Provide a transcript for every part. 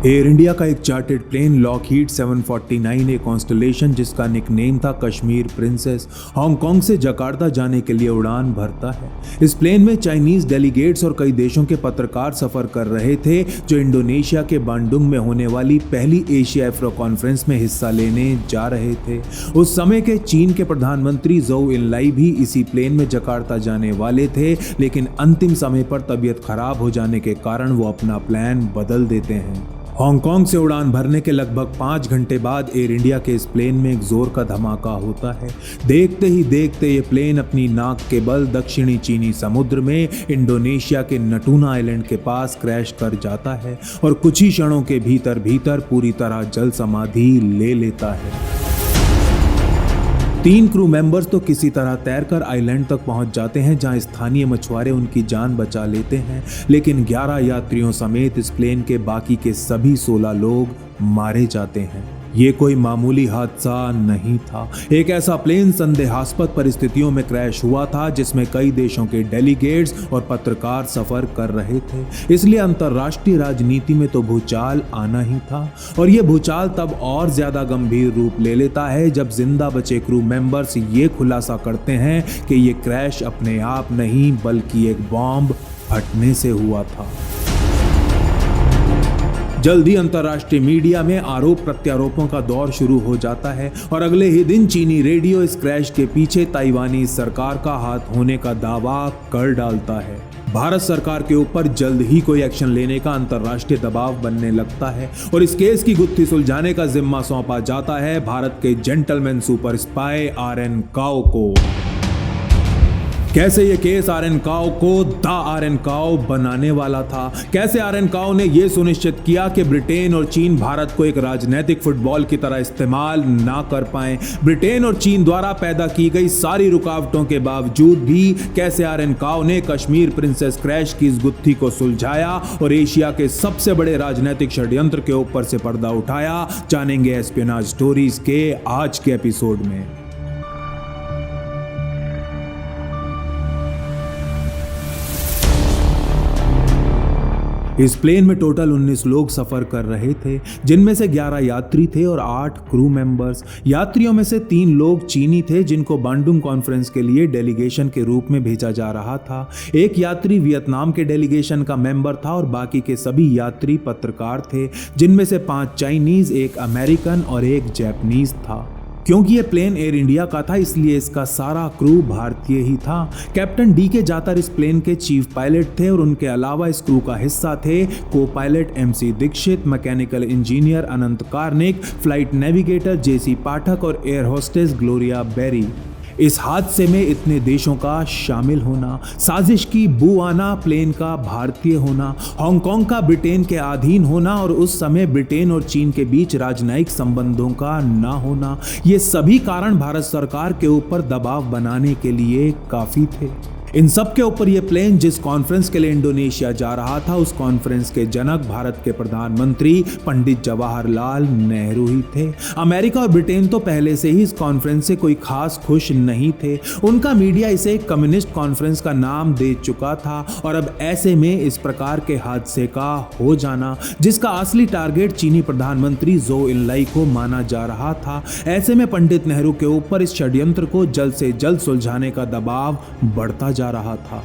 Air India का एक chartered plane Lockheed 749 ए constellation जिसका निकनेम था कश्मीर प्रिंसेस हांगकांग से जकार्ता जाने के लिए उड़ान भरता है। इस प्लेन में चाइनीज डेलीगेट्स और कई देशों के पत्रकार सफर कर रहे थे जो इंडोनेशिया के बांडुंग में होने वाली पहली एशिया एफ्रो कॉन्फ्रेंस में हिस्सा लेने जा रहे थे। उस समय के चीन के प्रधानमंत्री जोउ इनलाई भी इसी प्लेन में जकार्ता जाने वाले थे, लेकिन अंतिम समय पर तबीयत खराब हो जाने के कारण वो अपना प्लान बदल देते हैं। हांगकांग से उड़ान भरने के लगभग 5 घंटे बाद एयर इंडिया के इस प्लेन में एक जोर का धमाका होता है। देखते ही देखते ये प्लेन अपनी नाक के बल दक्षिणी चीनी समुद्र में इंडोनेशिया के नटूना आइलैंड के पास क्रैश कर जाता है और कुछ ही क्षणों के भीतर पूरी तरह जल समाधि ले लेता है। 3 क्रू मेंबर्स तो किसी तरह तैरकर आइलैंड तक पहुंच जाते हैं जहां स्थानीय मछुआरे उनकी जान बचा लेते हैं, लेकिन 11 यात्रियों समेत इस प्लेन के बाकी के सभी 16 लोग मारे जाते हैं। ये कोई मामूली हादसा नहीं था। एक ऐसा प्लेन संदेहास्पद परिस्थितियों में क्रैश हुआ था जिसमें कई देशों के डेलीगेट्स और पत्रकार सफर कर रहे थे, इसलिए अंतर्राष्ट्रीय राजनीति में तो भूचाल आना ही था। और ये भूचाल तब और ज्यादा गंभीर रूप ले लेता है जब जिंदा बचे क्रू मेंबर्स ये खुलासा करते हैं कि ये क्रैश अपने आप नहीं बल्कि एक बॉम्ब फटने से हुआ था। जल्दी अंतर्राष्ट्रीय मीडिया में आरोप प्रत्यारोपों का दौर शुरू हो जाता है और अगले ही दिन चीनी रेडियो इस क्रैश के पीछे ताइवानी सरकार का हाथ होने का दावा कर डालता है। भारत सरकार के ऊपर जल्द ही कोई एक्शन लेने का अंतर्राष्ट्रीय दबाव बनने लगता है और इस केस की गुत्थी सुलझाने का जिम्मा सौंपा जाता है भारत के जेंटलमैन सुपर स्पाई आर.एन. काओ को। कैसे ये केस आर.एन. काओ को द आर.एन. काओ बनाने वाला था, कैसे आर.एन. काओ ने यह सुनिश्चित किया कि ब्रिटेन और चीन भारत को एक राजनीतिक फुटबॉल की तरह इस्तेमाल ना कर पाएं। ब्रिटेन और चीन द्वारा पैदा की गई सारी रुकावटों के बावजूद भी कैसे आर.एन. काओ ने कश्मीर प्रिंसेस क्रैश की इस गुत्थी को सुलझाया और एशिया के सबसे बड़े राजनीतिक षड्यंत्र के ऊपर से पर्दा उठाया, जानेंगे एस्पियोनाज स्टोरीज के आज के एपिसोड में। इस प्लेन में टोटल 19 लोग सफर कर रहे थे, जिनमें से 11 यात्री थे और 8 क्रू मेंबर्स। यात्रियों में से 3 लोग चीनी थे जिनको बांडुंग कॉन्फ्रेंस के लिए डेलीगेशन के रूप में भेजा जा रहा था। एक यात्री वियतनाम के डेलीगेशन का मेंबर था और बाकी के सभी यात्री पत्रकार थे, जिनमें से 5 चाइनीज, 1 अमेरिकन और 1 जापानीज था। क्योंकि ये प्लेन एयर इंडिया का था इसलिए इसका सारा क्रू भारतीय ही था। Captain D K. जातर इस प्लेन के चीफ पायलट थे और उनके अलावा इस क्रू का हिस्सा थे co-pilot M C. Dikshit, mechanical engineer Anant Karnik, flight navigator J C. Pathak और एयर होस्टेस ग्लोरिया बेरी। इस हादसे में इतने देशों का शामिल होना, साजिश की बू आना, प्लेन का भारतीय होना, हांगकांग का ब्रिटेन के अधीन होना और उस समय ब्रिटेन और चीन के बीच राजनयिक संबंधों का ना होना, ये सभी कारण भारत सरकार के ऊपर दबाव बनाने के लिए काफी थे। इन सब के ऊपर यह प्लेन जिस कॉन्फ्रेंस के लिए इंडोनेशिया जा रहा था, उस कॉन्फ्रेंस के जनक भारत के प्रधानमंत्री पंडित जवाहरलाल नेहरू ही थे। अमेरिका और ब्रिटेन तो पहले से ही इस कॉन्फ्रेंस से कोई खास खुश नहीं थे। उनका मीडिया इसे एक कम्युनिस्ट कॉन्फ्रेंस का नाम दे चुका था और अब ऐसे में इस प्रकार के हादसे का हो जाना, जिसका असली टारगेट चीनी प्रधानमंत्री जोउ इनलाई को माना जा रहा था, ऐसे में पंडित नेहरू के ऊपर इस षड्यंत्र को जल्द से जल्द सुलझाने का दबाव बढ़ता जा रहा था।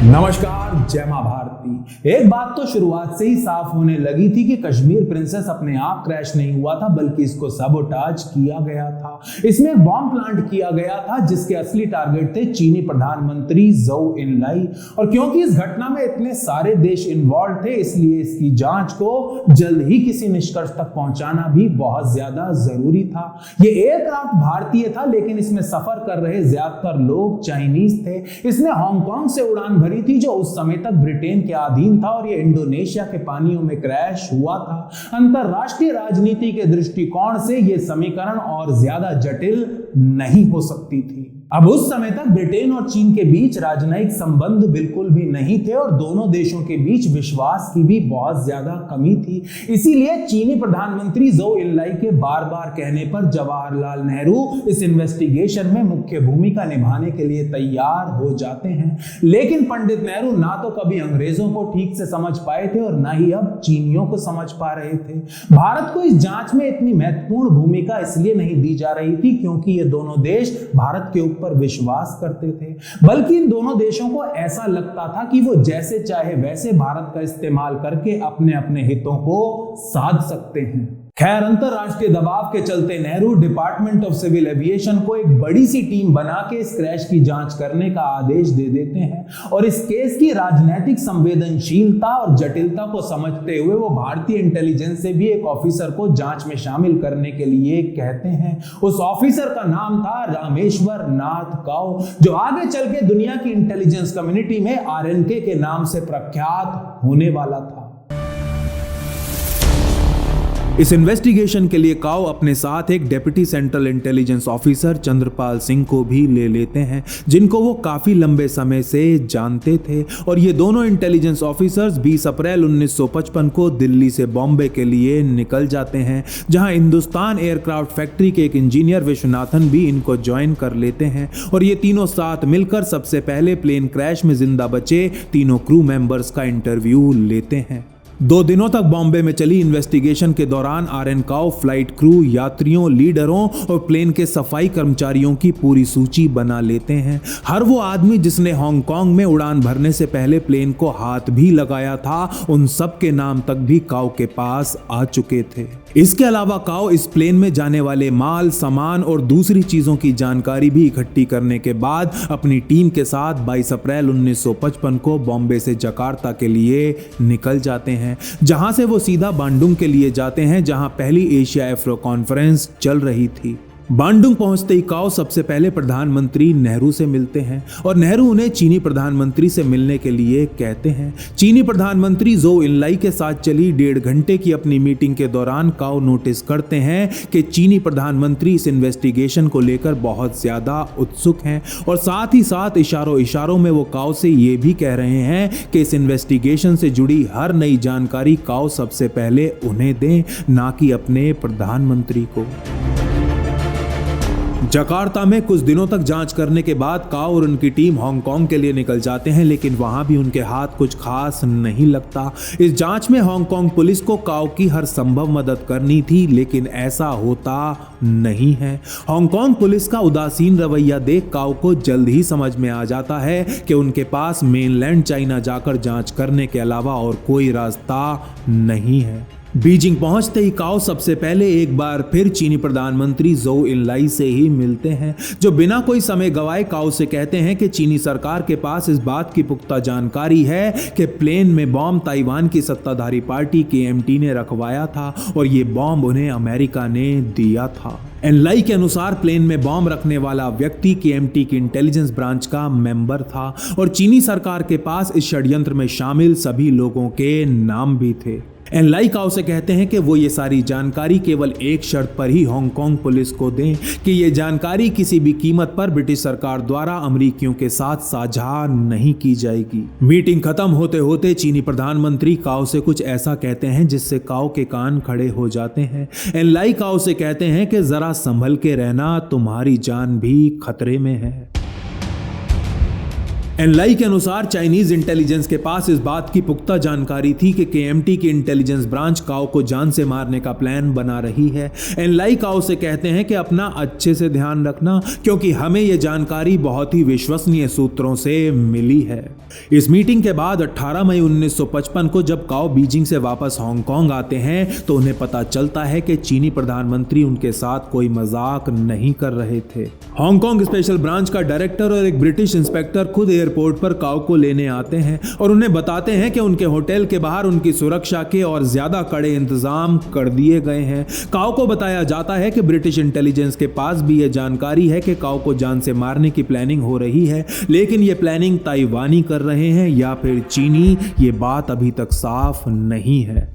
नमस्कार, जय मां भारती। एक बात तो शुरुआत से ही साफ होने लगी थी कि कश्मीर प्रिंसेस अपने आप क्रैश नहीं हुआ था, बल्कि इसको सबोटाज किया गया था। इसमें एक बॉम्ब प्लांट किया गया था जिसके असली टारगेट थे चीनी प्रधानमंत्री जोउ इनलाई। और क्योंकि इस घटना में इतने सारे देश इन्वॉल्व थे, इसलिए इसकी जांच को जल्द ही किसी निष्कर्ष तक पहुंचाना भी बहुत ज्यादा जरूरी था। ये एयरक्राफ्ट भारतीय था, लेकिन इसमें सफर कर रहे ज्यादातर लोग चाइनीज थे। इसने हांगकांग से उड़ान भरी थी जो उस समय तक ब्रिटेन के अधीन था और यह इंडोनेशिया के पानियों में क्रैश हुआ था। अंतरराष्ट्रीय राजनीति के दृष्टिकोण से यह समीकरण और ज्यादा जटिल नहीं हो सकती थी। अब उस समय तक ब्रिटेन और चीन के बीच राजनयिक संबंध बिल्कुल भी नहीं थे और दोनों देशों के बीच विश्वास की भी बहुत ज्यादा कमी थी। इसीलिए चीनी प्रधानमंत्री ज़ोउ इनलाई के बार बार कहने पर जवाहरलाल नेहरू इस इन्वेस्टिगेशन में मुख्य भूमिका निभाने के लिए तैयार हो जाते हैं। लेकिन पंडित नेहरू ना तो कभी अंग्रेजों को ठीक से समझ पाए थे और ना ही अब चीनियों को समझ पा रहे थे। भारत को इस जांच में इतनी महत्वपूर्ण भूमिका इसलिए नहीं दी जा रही थी क्योंकि ये दोनों देश भारत के पर विश्वास करते थे, बल्कि इन दोनों देशों को ऐसा लगता था कि वो जैसे चाहे वैसे भारत का इस्तेमाल करके अपने अपने हितों को साध सकते हैं। खैर, अंतरराष्ट्रीय दबाव के चलते Nehru department of civil aviation को एक बड़ी सी टीम बना के इस क्रैश की जांच करने का आदेश दे देते हैं और इस केस की राजनीतिक संवेदनशीलता और जटिलता को समझते हुए वो भारतीय इंटेलिजेंस से भी एक ऑफिसर को जांच में शामिल करने के लिए कहते हैं। उस ऑफिसर का नाम था रामेश्वर नाथ काउ, जो आगे चल के दुनिया की इंटेलिजेंस कम्युनिटी में RNK के नाम से प्रख्यात होने वाला था। इस इन्वेस्टिगेशन के लिए काउ अपने साथ एक deputy central intelligence officer Chandrapal Singh को भी ले लेते हैं, जिनको वो काफी लंबे समय से जानते थे और ये दोनों इंटेलिजेंस ऑफिसर्स 20 अप्रैल 1955 को दिल्ली से बॉम्बे के लिए निकल जाते हैं, जहां हिंदुस्तान एयरक्राफ्ट फैक्ट्री के एक इंजीनियर विश्वनाथन भी इनको ज्वाइन कर लेते हैं और ये तीनों साथ मिलकर सबसे पहले प्लेन क्रैश में जिंदा बचे तीनों क्रू मेंबर्स का इंटरव्यू लेते हैं। 2 दिनों तक बॉम्बे में चली इन्वेस्टिगेशन के दौरान RN काउ फ्लाइट क्रू, यात्रियों, लीडरों और प्लेन के सफाई कर्मचारियों की पूरी सूची बना लेते हैं। हर वो आदमी जिसने हांगकांग में उड़ान भरने से पहले प्लेन को हाथ भी लगाया था, उन सब के नाम तक भी काउ के पास आ चुके थे। इसके अलावा काउ इस प्लेन में जाने वाले माल, सामान और दूसरी चीजों की जानकारी भी इकट्ठी करने के बाद अपनी टीम के साथ 22 अप्रैल 1955 को बॉम्बे से जकार्ता के लिए निकल जाते हैं, जहां से वो सीधा बांडुंग के लिए जाते हैं, जहां पहली एशिया एफ्रो कॉन्फ्रेंस चल रही थी। बांडुंग पहुंचते ही काउ सबसे पहले प्रधानमंत्री नेहरू से मिलते हैं और नेहरू उन्हें चीनी प्रधानमंत्री से मिलने के लिए कहते हैं। चीनी प्रधानमंत्री ज़ोउ इनलाई के साथ चली 1.5 घंटे की अपनी मीटिंग के दौरान काउ नोटिस करते हैं कि चीनी प्रधानमंत्री इस इन्वेस्टिगेशन को लेकर बहुत ज्यादा उत्सुक हैं और साथ ही साथ इशारों इशारों में वो काउ से ये भी कह रहे हैं कि इस इन्वेस्टिगेशन से जुड़ी हर नई जानकारी काउ सबसे पहले उन्हें दें, ना कि अपने प्रधानमंत्री को। जकार्ता में कुछ दिनों तक जांच करने के बाद काउ और उनकी टीम हांगकांग के लिए निकल जाते हैं, लेकिन वहां भी उनके हाथ कुछ खास नहीं लगता। इस जांच में हांगकांग पुलिस को काउ की हर संभव मदद करनी थी, लेकिन ऐसा होता नहीं है। हांगकांग पुलिस का उदासीन रवैया देख काउ को जल्द ही समझ में आ जाता है कि उनके पास मेनलैंड चाइना जाकर जांच करने के अलावा और कोई रास्ता नहीं है। बीजिंग पहुंचते ही काउ सबसे पहले एक बार फिर चीनी प्रधानमंत्री ज़ोउ इनलाई से ही मिलते हैं, जो बिना कोई समय गवाए काउ से कहते हैं कि चीनी सरकार के पास इस बात की पुख्ता जानकारी है कि प्लेन में बॉम्ब ताइवान की सत्ताधारी पार्टी KMT ने रखवाया था और ये बॉम्ब उन्हें अमेरिका ने दिया था। इनलाई के अनुसार प्लेन में बॉम्ब रखने वाला व्यक्ति KMT की इंटेलिजेंस ब्रांच का मेंबर था और चीनी सरकार के पास इस षड्यंत्र में शामिल सभी लोगों के नाम भी थे। इनलाई काउ से कहते हैं कि वो ये सारी जानकारी केवल एक शर्त पर ही हांगकांग पुलिस को दें कि ये जानकारी किसी भी कीमत पर ब्रिटिश सरकार द्वारा अमेरिकियों के साथ साझा नहीं की जाएगी। मीटिंग खत्म होते होते चीनी प्रधानमंत्री काउ से कुछ ऐसा कहते हैं जिससे काउ के कान खड़े हो जाते हैं। इनलाई काउ से कहते हैं कि जरा संभल के रहना, तुम्हारी जान भी खतरे में है। इनलाई के अनुसार चाइनीज इंटेलिजेंस के पास इस बात की पुख्ता जानकारी थी कि KMT की इंटेलिजेंस ब्रांच काउ को जान से मारने का प्लान बना रही है। इनलाई काउ से कहते हैं कि अपना अच्छे से ध्यान रखना, क्योंकि हमें यह जानकारी बहुत ही विश्वसनीय सूत्रों से मिली है। इस मीटिंग के बाद 18 मई 1955 को जब काउ बीजिंग से वापस हांगकांग आते हैं तो उन्हें पता चलता है कि चीनी प्रधानमंत्री उनके साथ कोई मजाक नहीं कर रहे थे। हांगकांग स्पेशल ब्रांच का डायरेक्टर और एक ब्रिटिश इंस्पेक्टर खुद एयरपोर्ट पर काउ को लेने आते हैं और उन्हें बताते हैं कि उनके होटल के बाहर उनकी सुरक्षा के और ज्यादा कड़े इंतजाम कर दिए गए हैं। काउ को बताया जाता है कि ब्रिटिश इंटेलिजेंस के पास भी यह जानकारी है कि काउ को जान से मारने की प्लानिंग हो रही है, लेकिन यह प्लानिंग ताइवानी कर रहे हैं या फिर चीनी, ये बात अभी तक साफ नहीं है।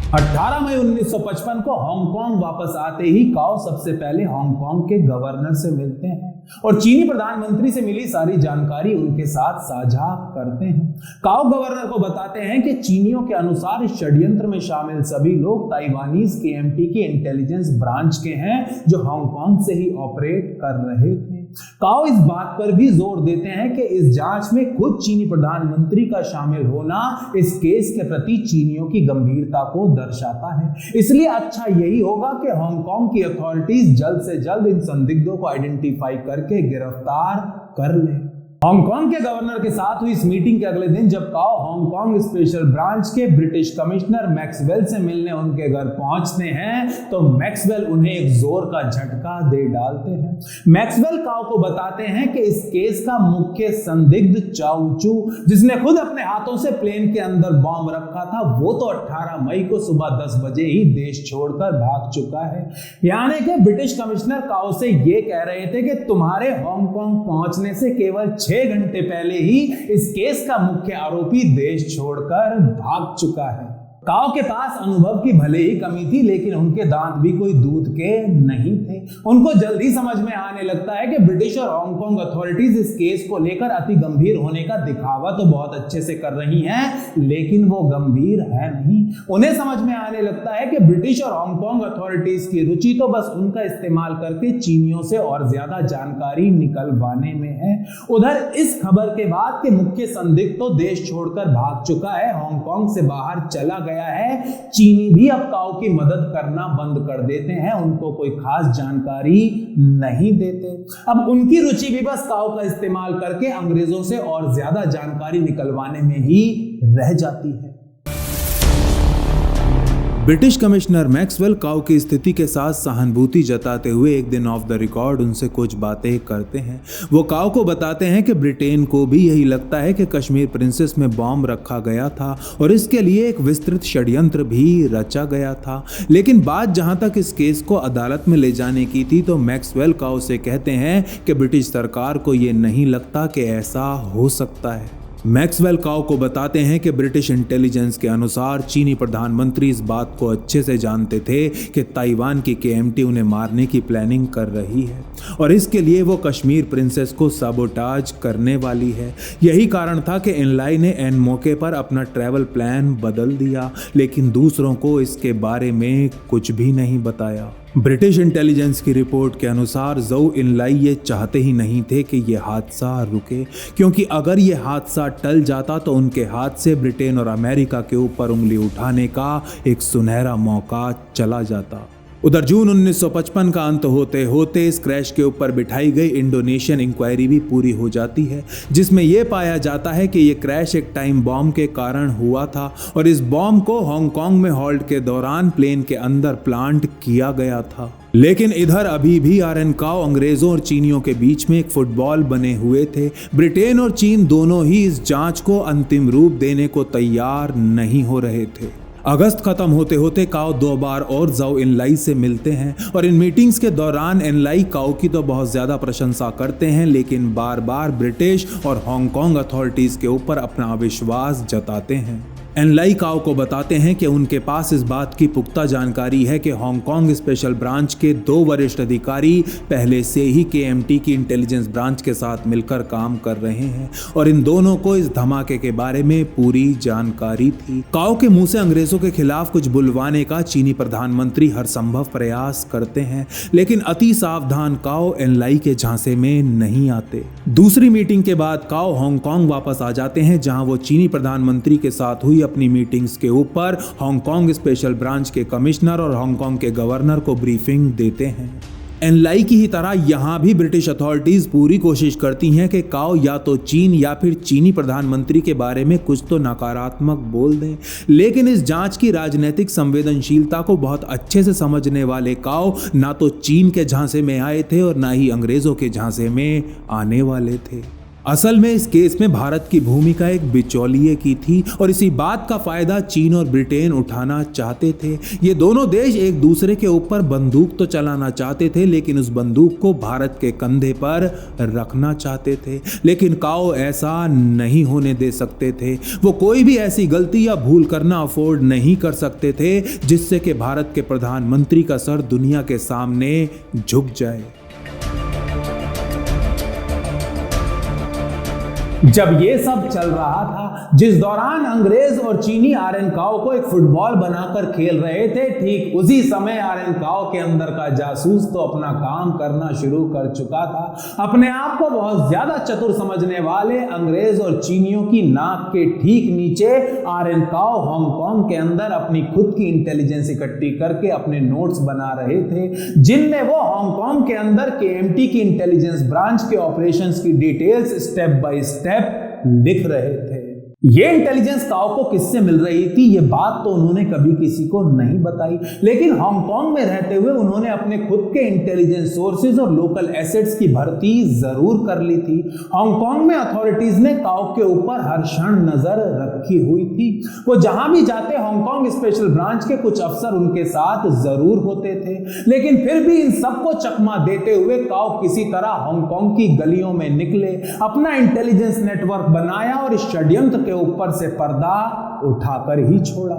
18 मई 1955 को हांगकांग वापस आते ही काओ सबसे पहले हांगकांग के गवर्नर से मिलते हैं और चीनी प्रधानमंत्री से मिली सारी जानकारी उनके साथ साझा करते हैं। काओ गवर्नर को बताते हैं कि चीनियों के अनुसार इस षड्यंत्र में शामिल सभी लोग ताइवानीज केएमटी की इंटेलिजेंस ब्रांच के हैं जो हांगकांग से ही ऑपरेट कर रहे थे। काओ इस बात पर भी जोर देते हैं कि इस जांच में खुद चीनी प्रधानमंत्री का शामिल होना इस केस के प्रति चीनियों की गंभीरता को दर्शाता है, इसलिए अच्छा यही होगा कि हांगकांग की अथॉरिटीज जल्द से जल्द इन संदिग्धों को आइडेंटिफाई करके गिरफ्तार कर लें। हांगकांग के गवर्नर के साथ हुई इस मीटिंग के अगले दिन जब काओ हांगकांग स्पेशल ब्रांच के ब्रिटिश कमिश्नर मैक्सवेल से मिलने उनके घर पहुंचते हैं तो मैक्सवेल उन्हें एक जोर का झटका दे डालते हैं। मैक्सवेल काओ को बताते हैं कि इस केस का मुख्य संदिग्ध चाउ चू, जिसने खुद अपने हाथों से प्लेन के अंदर बॉम्ब रखा था, वो तो 18 मई को सुबह 10 बजे ही देश छोड़कर भाग चुका है। यानी कि ब्रिटिश कमिश्नर काओ से ये कह रहे थे कि तुम्हारे हांगकांग पहुंचने से केवल 6 घंटे पहले ही इस केस का मुख्य आरोपी देश छोड़कर भाग चुका है। काओ के पास अनुभव की भले ही कमी थी, लेकिन उनके दांत भी कोई दूध के नहीं थे। उनको जल्दी समझ में आने लगता है कि ब्रिटिश और हांगकांग अथॉरिटीज इस केस को लेकर अति गंभीर होने का दिखावा तो बहुत अच्छे से कर रही हैं, लेकिन वो गंभीर है नहीं। उन्हें समझ में आने लगता है कि ब्रिटिश और हांगकांग अथॉरिटीज की रुचि तो बस उनका इस्तेमाल करके चीनियों से और ज्यादा जानकारी निकलवाने में है। उधर इस खबर के बाद कि मुख्य संदिग्ध तो देश छोड़कर भाग चुका है, हांगकांग से बाहर चला गया है, चीनी भी अब काओ की मदद करना बंद कर देते हैं, उनको कोई खास जानकारी नहीं देते। अब उनकी रुचि भी बस काओ का इस्तेमाल करके अंग्रेजों से और ज्यादा जानकारी निकलवाने में ही रह जाती है। ब्रिटिश कमिश्नर मैक्सवेल काओ की स्थिति के साथ सहानुभूति जताते हुए एक दिन ऑफ द रिकॉर्ड उनसे कुछ बातें करते हैं। वो काओ को बताते हैं कि ब्रिटेन को भी यही लगता है कि कश्मीर प्रिंसेस में बॉम्ब रखा गया था और इसके लिए एक विस्तृत षड्यंत्र भी रचा गया था, लेकिन बात जहां तक इस केस को अदालत में ले जाने की थी तो मैक्सवेल काओ से कहते हैं कि ब्रिटिश सरकार को ये नहीं लगता कि ऐसा हो सकता है। मैक्सवेल काओ को बताते हैं कि ब्रिटिश इंटेलिजेंस के अनुसार चीनी प्रधानमंत्री इस बात को अच्छे से जानते थे कि ताइवान की केएमटी उन्हें मारने की प्लानिंग कर रही है और इसके लिए वो कश्मीर प्रिंसेस को साबोटाज करने वाली है। यही कारण था कि एनलाई ने एन मौके पर अपना ट्रैवल प्लान बदल दिया, लेकिन दूसरों को इसके बारे में कुछ भी नहीं बताया। ब्रिटिश इंटेलिजेंस की रिपोर्ट के अनुसार ज़ोउ एनलाई ये चाहते ही नहीं थे कि ये हादसा रुके, क्योंकि अगर ये हादसा टल जाता तो उनके हाथ से ब्रिटेन और अमेरिका के ऊपर उंगली उठाने का एक सुनहरा मौका चला जाता। उधर जून 1955 का अंत होते होते इस क्रैश के ऊपर बिठाई गई इंडोनेशियन इंक्वायरी भी पूरी हो जाती है, जिसमें यह पाया जाता है कि यह क्रैश एक टाइम बॉम्ब के कारण हुआ था और इस बॉम्ब को हांगकांग में हॉल्ट के दौरान प्लेन के अंदर प्लांट किया गया था। लेकिन इधर अभी भी आरएन काओ अंग्रेजों और चीनियों के बीच में एक फुटबॉल बने हुए थे। ब्रिटेन और चीन दोनों ही इस जांच को अंतिम रूप देने को तैयार नहीं हो रहे थे। अगस्त खत्म होते होते काओ 2 बार और ज़ोउ एनलाई से मिलते हैं और इन मीटिंग्स के दौरान एनलाई काओ की तो बहुत ज्यादा प्रशंसा करते हैं, लेकिन बार बार ब्रिटिश और हांगकांग अथॉरिटीज के ऊपर अपना अविश्वास जताते हैं। एनलाई काओ को बताते हैं कि उनके पास इस बात की पुख्ता जानकारी है कि हांगकांग स्पेशल ब्रांच के 2 वरिष्ठ अधिकारी पहले से ही केएमटी की इंटेलिजेंस ब्रांच के साथ मिलकर काम कर रहे हैं और इन दोनों को इस धमाके के बारे में पूरी जानकारी थी। काओ के मुंह से अंग्रेजों के खिलाफ कुछ बुलवाने का चीनी प्रधानमंत्री हर संभव प्रयास करते हैं, लेकिन अति सावधान काओ एनलाई के झांसे में नहीं आते। दूसरी मीटिंग के बाद काओ हांगकांग वापस आ जाते हैं, जहां वो चीनी प्रधानमंत्री के साथ हुई अपनी मीटिंग्स के ऊपर हांगकांग स्पेशल ब्रांच के कमिश्नर और हांगकांग के गवर्नर को ब्रीफिंग देते हैं। एनलाई की ही तरह यहां भी ब्रिटिश अथॉरिटीज पूरी कोशिश करती हैं कि काओ या तो चीन या फिर चीनी प्रधानमंत्री के बारे में कुछ तो नकारात्मक बोल दें, लेकिन इस जांच की राजनीतिक संवेदनशीलता को बहुत अच्छे से समझने वाले काओ ना तो चीन के झांसे में आए थे और ना ही अंग्रेजों के झांसे में आने वाले थे। असल में इस केस में भारत की भूमिका एक बिचौलिए की थी और इसी बात का फायदा चीन और ब्रिटेन उठाना चाहते थे। ये दोनों देश एक दूसरे के ऊपर बंदूक तो चलाना चाहते थे, लेकिन उस बंदूक को भारत के कंधे पर रखना चाहते थे। लेकिन काओ ऐसा नहीं होने दे सकते थे। वो कोई भी ऐसी गलती या भूल करना अफोर्ड नहीं कर सकते थे जिससे कि भारत के प्रधानमंत्री का सर दुनिया के सामने झुक जाए। जब ये सब चल रहा था, जिस दौरान अंग्रेज और चीनी आर्यन काओ को एक फुटबॉल बनाकर खेल रहे थे, ठीक उसी समय आर्यन काओ के अंदर का जासूस तो अपना काम करना शुरू कर चुका था। अपने आप को बहुत ज्यादा चतुर समझने वाले अंग्रेज और चीनियों की नाक के ठीक नीचे आर्यन काओ हांगकांग के अंदर अपनी खुद की इंटेलिजेंस इकट्ठी करके अपने नोट्स बना रहे थे, जिनमें वो हांगकांग के अंदर केएमटी की इंटेलिजेंस ब्रांच के ऑपरेशंस की डिटेल्स स्टेप बाय स्टेप लिख रहे थे। ये इंटेलिजेंस काओ को किससे मिल रही थी, ये बात तो उन्होंने कभी किसी को नहीं बताई, लेकिन हांगकांग में रहते हुए उन्होंने अपने खुद के इंटेलिजेंस सोर्सेज और लोकल एसेट्स की भर्ती जरूर कर ली थी। हांगकांग में अथॉरिटीज ने काओ के ऊपर हर क्षण नजर रखी हुई थी। वो जहां भी जाते हांगकांग स्पेशल ब्रांच के कुछ अफसर उनके साथ जरूर होते थे, लेकिन फिर भी इन सबको चकमा देते हुए काओ किसी तरह हांगकांग की गलियों में निकले, अपना इंटेलिजेंस नेटवर्क बनाया और इस षड्यंत्र के ऊपर से पर्दा उठाकर ही छोड़ा।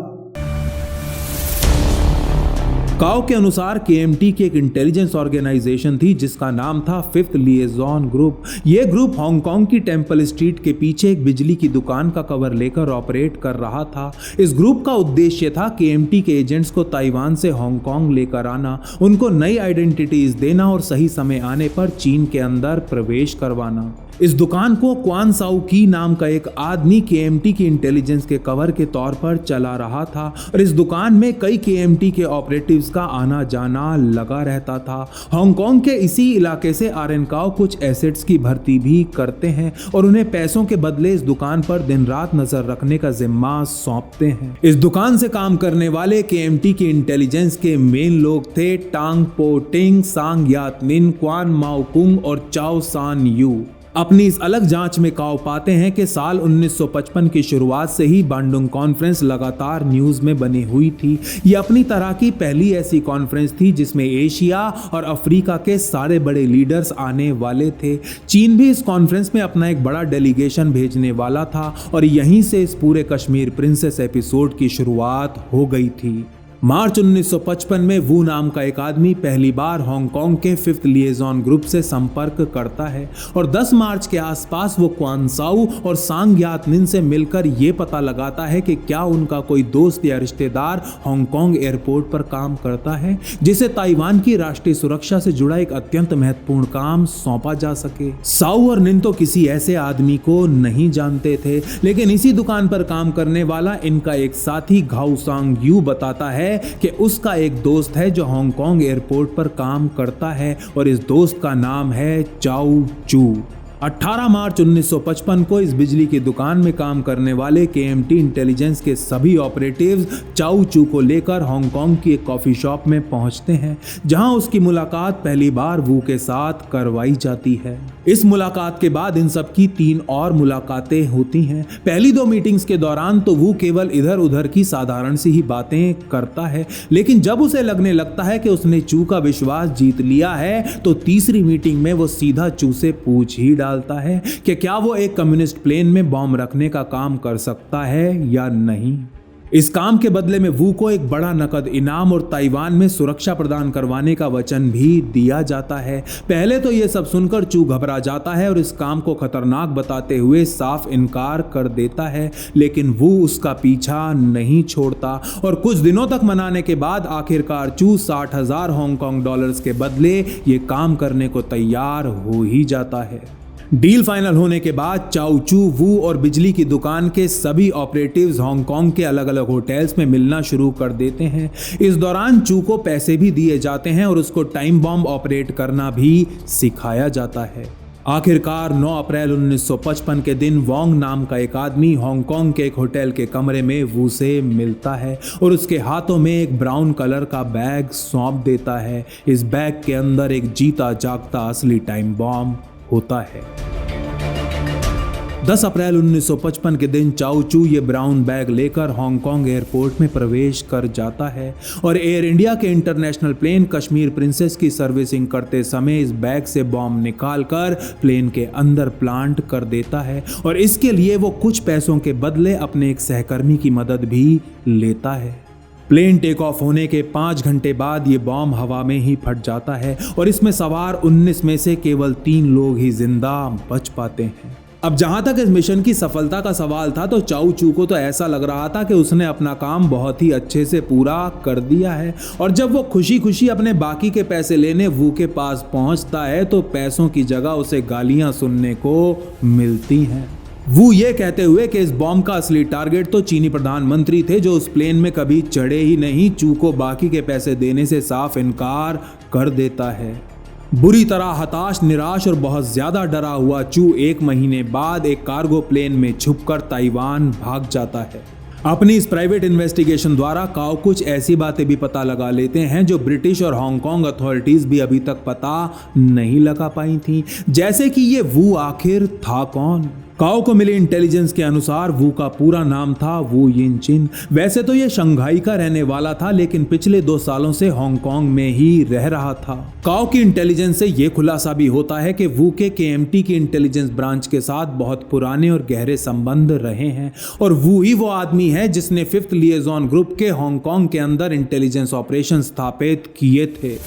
काओ के अनुसार केएमटी की एक इंटेलिजेंस ऑर्गेनाइजेशन थी जिसका नाम था फिफ्थ लिएजॉन ग्रुप। यह ग्रुप हांगकांग की टेंपल स्ट्रीट के पीछे एक बिजली की दुकान का कवर लेकर ऑपरेट कर रहा था। इस ग्रुप का उद्देश्य था केएमटी के एजेंट्स को ताइवान से हांगकांग लेकर आना, उनको नई आइडेंटिटीज देना और सही समय आने पर चीन के अंदर प्रवेश करवाना। इस दुकान को क्वान साउ की नाम का एक आदमी केएमटी की इंटेलिजेंस के कवर के तौर पर चला रहा था और इस दुकान में कई केएमटी के ऑपरेटिव्स का आना जाना लगा रहता था। हांगकांग के इसी इलाके से आर्यन काओ कुछ एसेट्स की भर्ती भी करते हैं और उन्हें पैसों के बदले इस दुकान पर दिन रात नजर रखने का जिम्मा सौंपते हैं। इस दुकान से काम करने वाले केएमटी की इंटेलिजेंस के मेन लोग थे टांग पो टिंग, सांग यातनिन, क्वान माओ कुंग और चाओ सान यू। अपनी इस अलग जांच में काओ पाते हैं कि साल 1955 की शुरुआत से ही बांडुंग कॉन्फ्रेंस लगातार न्यूज में बनी हुई थी। ये अपनी तरह की पहली ऐसी कॉन्फ्रेंस थी जिसमें एशिया और अफ्रीका के सारे बड़े लीडर्स आने वाले थे। चीन भी इस कॉन्फ्रेंस में अपना एक बड़ा डेलीगेशन भेजने वाला था और यहीं से इस पूरे कश्मीर प्रिंसेस एपिसोड की शुरुआत हो गई थी। मार्च 1955 में वू नाम का एक आदमी पहली बार हांगकांग के फिफ्थ लिएजॉन ग्रुप से संपर्क करता है और 10 मार्च के आसपास वो क्वान साउ और सांग यातनिन से मिलकर ये पता लगाता है कि क्या उनका कोई दोस्त या रिश्तेदार हांगकांग एयरपोर्ट पर काम करता है जिसे ताइवान की राष्ट्रीय सुरक्षा से जुड़ा एक अत्यंत महत्वपूर्ण काम सौंपा जा सके। साउ और निन तो किसी ऐसे आदमी को नहीं जानते थे, लेकिन इसी दुकान पर काम करने वाला इनका एक साथी घाओ सांग यू बताता है कि उसका एक दोस्त है जो हांगकांग एयरपोर्ट पर काम करता है और इस दोस्त का नाम है चाओ चू। 18 मार्च 1955 को इस बिजली की दुकान में काम करने वाले केएमटी इंटेलिजेंस के सभी ऑपरेटिव्स चाओ चू को लेकर हांगकांग की एक कॉफी शॉप में पहुंचते हैं जहां उसकी मुलाकात पहली बार वू के साथ करवाई जाती है। इस मुलाकात के बाद इन सब की 3 और मुलाकातें होती हैं। पहली 2 मीटिंग्स के दौरान तो वो केवल इधर उधर की साधारण सी ही बातें करता है, लेकिन जब उसे लगने लगता है कि उसने चू का विश्वास जीत लिया है तो तीसरी मीटिंग में वो सीधा चू से पूछ ही डालता है कि क्या वो एक कम्युनिस्ट प्लेन में बॉम्ब रखने का काम कर सकता है या नहीं। इस काम के बदले में वू को एक बड़ा नकद इनाम और ताइवान में सुरक्षा प्रदान करवाने का वचन भी दिया जाता है। पहले तो ये सब सुनकर चू घबरा जाता है और इस काम को खतरनाक बताते हुए साफ इनकार कर देता है, लेकिन वू उसका पीछा नहीं छोड़ता और कुछ दिनों तक मनाने के बाद आखिरकार चू 60,000 हांगकांग डॉलर्स के बदले ये काम करने को तैयार हो ही जाता है। डील फाइनल होने के बाद चाओ चू, वू और बिजली की दुकान के सभी ऑपरेटिव्स हांगकांग के अलग अलग होटल्स में मिलना शुरू कर देते हैं। इस दौरान चू को पैसे भी दिए जाते हैं और उसको टाइम बॉम्ब ऑपरेट करना भी सिखाया जाता है। आखिरकार 9 अप्रैल 1955 के दिन वोंग नाम का एक आदमी हांगकांग के एक होटल के कमरे में वू से मिलता है और उसके हाथों में एक ब्राउन कलर का बैग सौंप देता है। इस बैग के अंदर एक जीता जागता असली टाइम बॉम्ब होता है। 10 अप्रैल 1955 के दिन चाओ चू ये ब्राउन बैग लेकर हांगकांग एयरपोर्ट में प्रवेश कर जाता है और एयर इंडिया के इंटरनेशनल प्लेन कश्मीर प्रिंसेस की सर्विसिंग करते समय इस बैग से बॉम्ब निकालकर प्लेन के अंदर प्लांट कर देता है और इसके लिए वो कुछ पैसों के बदले अपने एक सहकर्मी की मदद भी लेता है। प्लेन टेक ऑफ होने के 5 घंटे बाद ये बॉम्ब हवा में ही फट जाता है और इसमें सवार 19 में से केवल 3 लोग ही जिंदा बच पाते हैं। अब जहां तक इस मिशन की सफलता का सवाल था तो चाओ चू को तो ऐसा लग रहा था कि उसने अपना काम बहुत ही अच्छे से पूरा कर दिया है और जब वो खुशी खुशी अपने बाकी के पैसे लेने वू के पास पहुंचता है तो पैसों की जगह उसे गालियां सुनने को मिलती हैं। वो ये कहते हुए कि इस बॉम्ब का असली टारगेट तो चीनी प्रधानमंत्री थे जो उस प्लेन में कभी चढ़े ही नहीं, चू को बाकी के पैसे देने से साफ इनकार कर देता है। बुरी तरह हताश, निराश और बहुत ज्यादा डरा हुआ चू 1 महीने बाद एक कार्गो प्लेन में छुपकर ताइवान भाग जाता है। अपनी इस प्राइवेट इन्वेस्टिगेशन द्वारा काओ कुछ ऐसी बातें भी पता लगा लेते हैं जो ब्रिटिश और हांगकांग अथॉरिटीज भी अभी तक पता नहीं लगा पाई थी, जैसे कि ये वू आखिर था कौन। काओ को मिली इंटेलिजेंस के अनुसार वू का पूरा नाम था वू यिनचिन। वैसे तो ये शंघाई का रहने वाला था लेकिन पिछले 2 सालों से हांगकांग में ही रह रहा था। काओ की इंटेलिजेंस से ये खुलासा भी होता है कि वू के केएमटी की इंटेलिजेंस ब्रांच के साथ बहुत पुराने और गहरे संबंध रहे हैं और वू ही वो आदमी है जिसने 5th लिएजॉन ग्रुप के हांगकांग के अंदर इंटेलिजेंस ऑपरेशन स्थापित किए थे।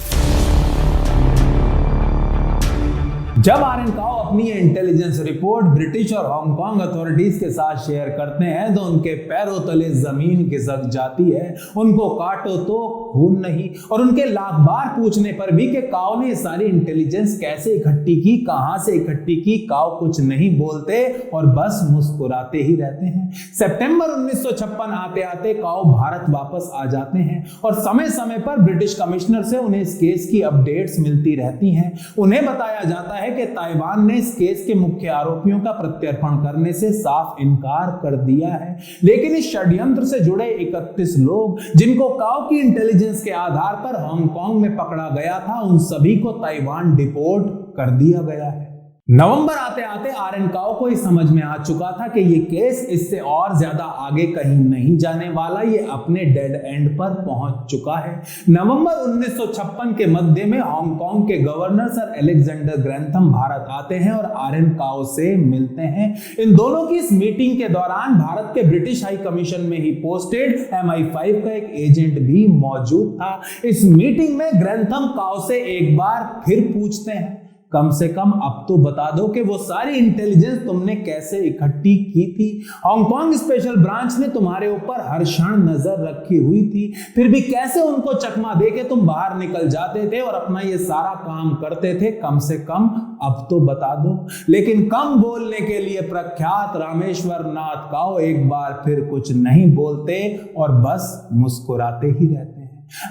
जब आरएन काओ अपनी इंटेलिजेंस रिपोर्ट ब्रिटिश और हांगकांग अथॉरिटीज के साथ शेयर करते हैं तो उनके पैरों तले जमीन खिसक जाती है। उनको काटो तो खून नहीं और उनके लाख बार पूछने पर भी कि काओ ने सारी इंटेलिजेंस कैसे इकट्ठी की, कहां से इकट्ठी की, काओ कुछ नहीं बोलते और बस मुस्कुराते ही रहते हैं। सितंबर 1956 आते आते काओ भारत वापस आ जाते हैं और समय समय पर ब्रिटिश कमिश्नर से उन्हें इस केस की अपडेट्स मिलती रहती हैं। उन्हें बताया जाता है कि ताइवान ने इस केस के मुख्य आरोपियों का प्रत्यर्पण करने से साफ इनकार कर दिया है, लेकिन इस षड्यंत्र से जुड़े 31 लोग जिनको काओ की इंटेलिजेंस के आधार पर हांगकांग में पकड़ा गया था, उन सभी को ताइवान डिपोर्ट कर दिया गया है। नवंबर आते आते आरएन काओ को समझ में आ चुका था कि ये केस इससे और ज्यादा आगे कहीं नहीं जाने वाला, ये अपने डेड एंड पर पहुंच चुका है। नवंबर 1956 के मध्य में हांगकांग के गवर्नर सर अलेक्जेंडर ग्रैंथम भारत आते हैं और आरएन काओ से मिलते हैं। इन दोनों की इस मीटिंग के दौरान भारत के ब्रिटिश हाई कमीशन में ही पोस्टेड MI5 का एक एजेंट भी मौजूद था। इस मीटिंग में ग्रैंथम काओ से एक बार फिर पूछते हैं, कम से कम अब तो बता दो कि वो सारी इंटेलिजेंस तुमने कैसे इकट्ठी की थी। हांगकांग स्पेशल ब्रांच ने तुम्हारे ऊपर हर क्षण नजर रखी हुई थी, फिर भी कैसे उनको चकमा देके तुम बाहर निकल जाते थे और अपना ये सारा काम करते थे, कम से कम अब तो बता दो। लेकिन कम बोलने के लिए प्रख्यात रामेश्वर नाथ काओ एक बार फिर कुछ नहीं बोलते और बस मुस्कुराते ही रहते हैं।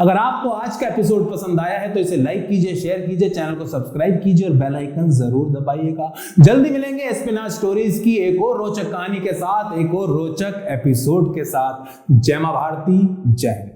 अगर आपको आज का एपिसोड पसंद आया है तो इसे लाइक कीजिए, शेयर कीजिए, चैनल को सब्सक्राइब कीजिए और बेल आइकन जरूर दबाइएगा। जल्दी मिलेंगे एस्पिनाज स्टोरीज की एक और रोचक कहानी के साथ, एक और रोचक एपिसोड के साथ। जय मां भारती, जय हिंद।